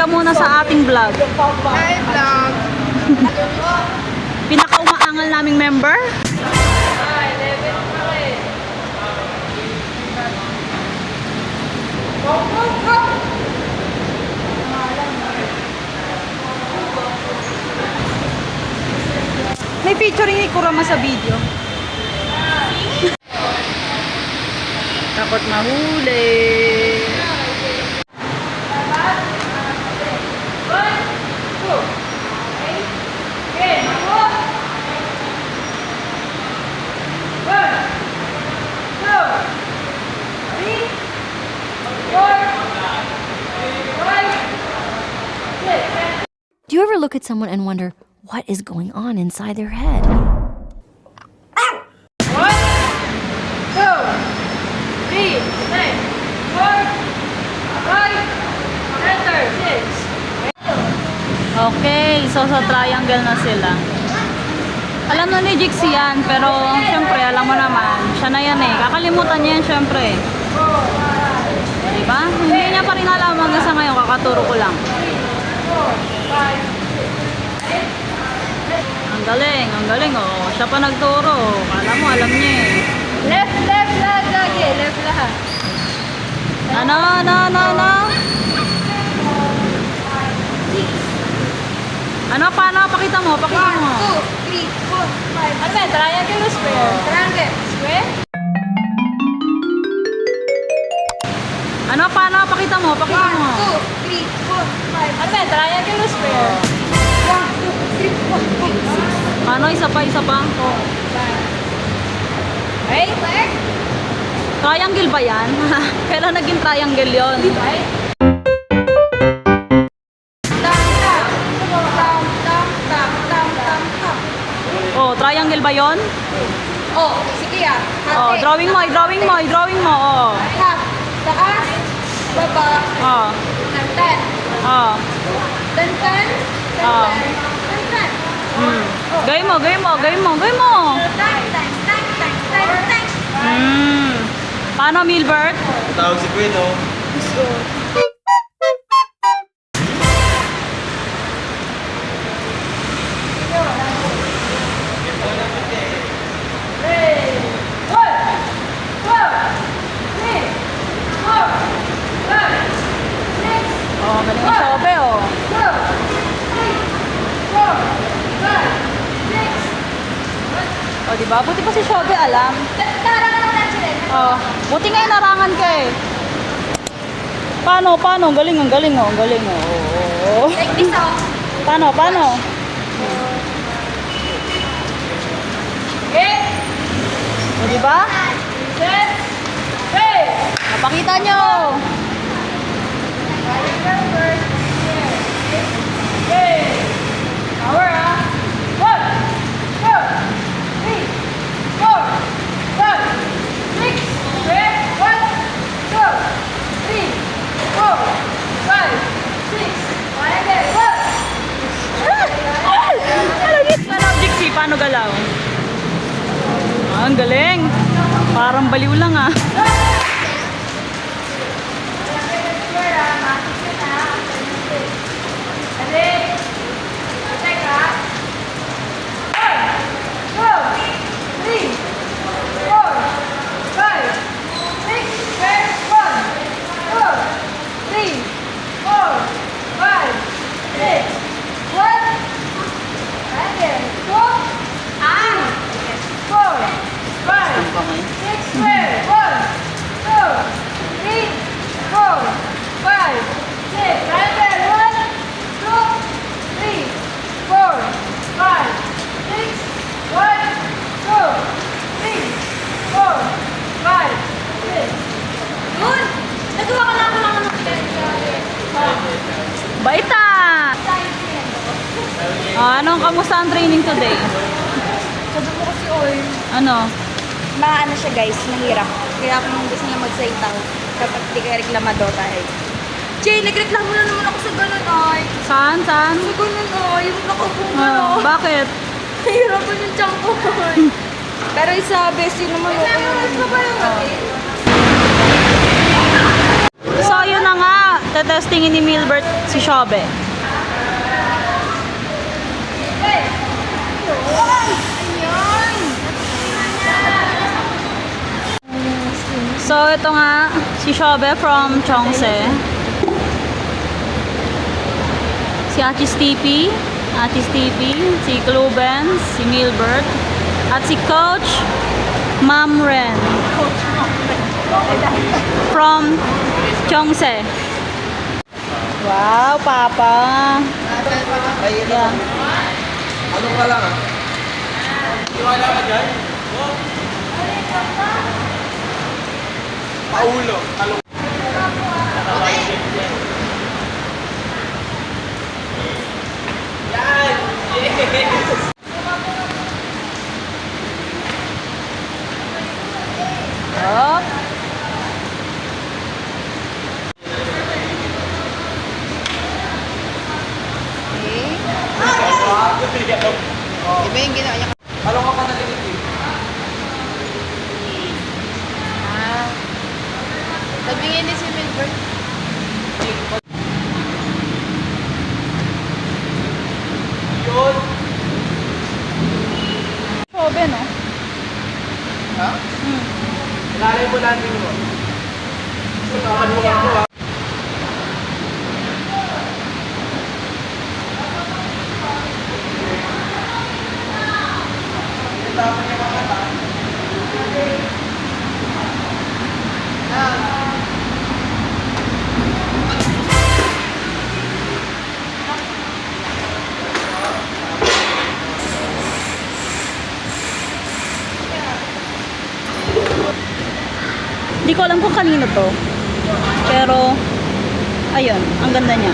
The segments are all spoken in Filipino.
ka muna sa ating vlog. Hi, vlog. Pinaka-umaangal naming member. May featuring ni Kurama sa video. Takot mahuli. Do you ever look at someone and wonder what is going on inside their head? Okay, so sa triangle na sila. Alam na ni Jixie yan, pero syempre, alam mo naman, siya na yan eh. Kakalimutan niya yan syempre. Diba? Hindi niya pa rin alam hanggang sa ngayon, kakaturo ko lang. Ang galing oh. Siya pa nagturo. Kala mo, alam niya eh. Left lahat lagi. Left lahat. Ano? Ano? Paano? Pakita mo. 1, 2, 3, 4, 5. Ano ba? Triangle o square? Triangle. Square? Ano? Paano? Pakita mo. 1, 2, 3, 4, 5. Ano ba? Triangle o square? 1, 2, 3, 4, 5, 6. Paano? Isa pa. Okay? Triangle ba yan? Kailan naging triangle yon? Oh, triangle ba yon? Oh, sige ah. Oh, drawing mo. Oh. Half. Taas. Baba. Oh. Tantan. Oh. Tantan. Oh. Tantan. Gawin mo. Tantan. Paano, Milbert? Tawag si Queen, oh. Oh, galing mo siya, Obe, oh. Oh, diba? Buti pa si Shobe, alam. Oh, buti nga inarangan ka eh. Paano? Ang galing, oh. Oh. Like this oh. Paano? O, diba? Napakita nyo. Power ah. 1, 2, 3, 4, 5, 6, 1, 2, 3, 4, 5, 6. Galaw, Jixie. Paano galaw? Ah, ang galing. Parang baliw lang ah. Baita! Anong kamusta ang training today? Sabi ko kasi oy. Ano? Maano siya guys, mahirap. Kaya kung gusto niya magsaitaw, kapag di ka reklamado tayo. Jay, nagreklamo na naman ako sa ganun ay. Saan? Sa ganun ay, yung nakabunga no. Bakit? Nahirapan yung tiyan ko ay. Pero isa, best yun naman ako. So, yun na nga. Tetestingin ni Milbert si Shobe. So, ito nga, si Shobe from Chongse. Si Achis TP, si Kluben, si Milbert, at si Coach Ma'am Ren from Chongse. Wow, Papa. Yeah. Ano ka lang ah? Iwala ka dyan? Paulo. Yan! Yes! Up. Iba yung ginawa niya. Talong ka pa na ligit eh. Tabingin ni si Milbert. Yun! Shobe, no? Ha? Ilalay mo natin mo. Sakaman mo ako ah. Hindi ko alam kung kanino to. Pero, ayun, ang ganda niya.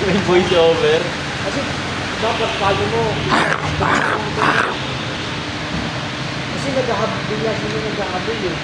May voice over. Kasi dapat kaya mo. Kasi bigla sila naghahabol eh.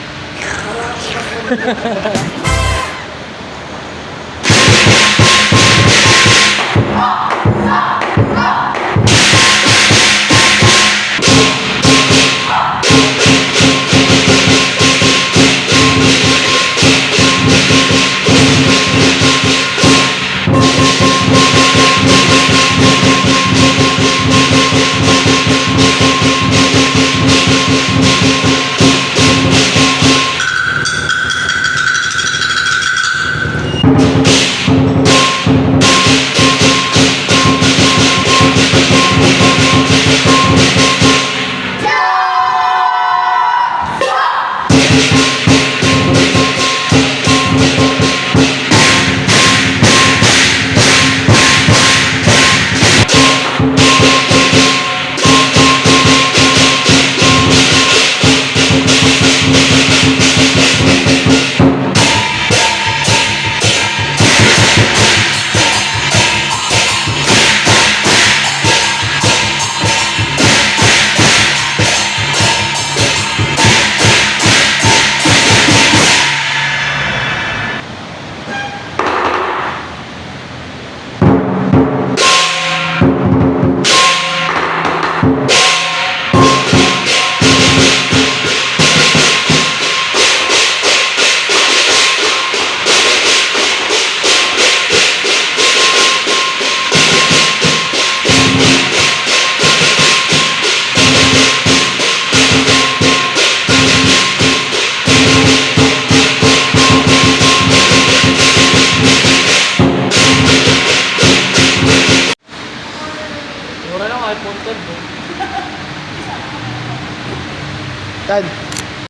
Yan.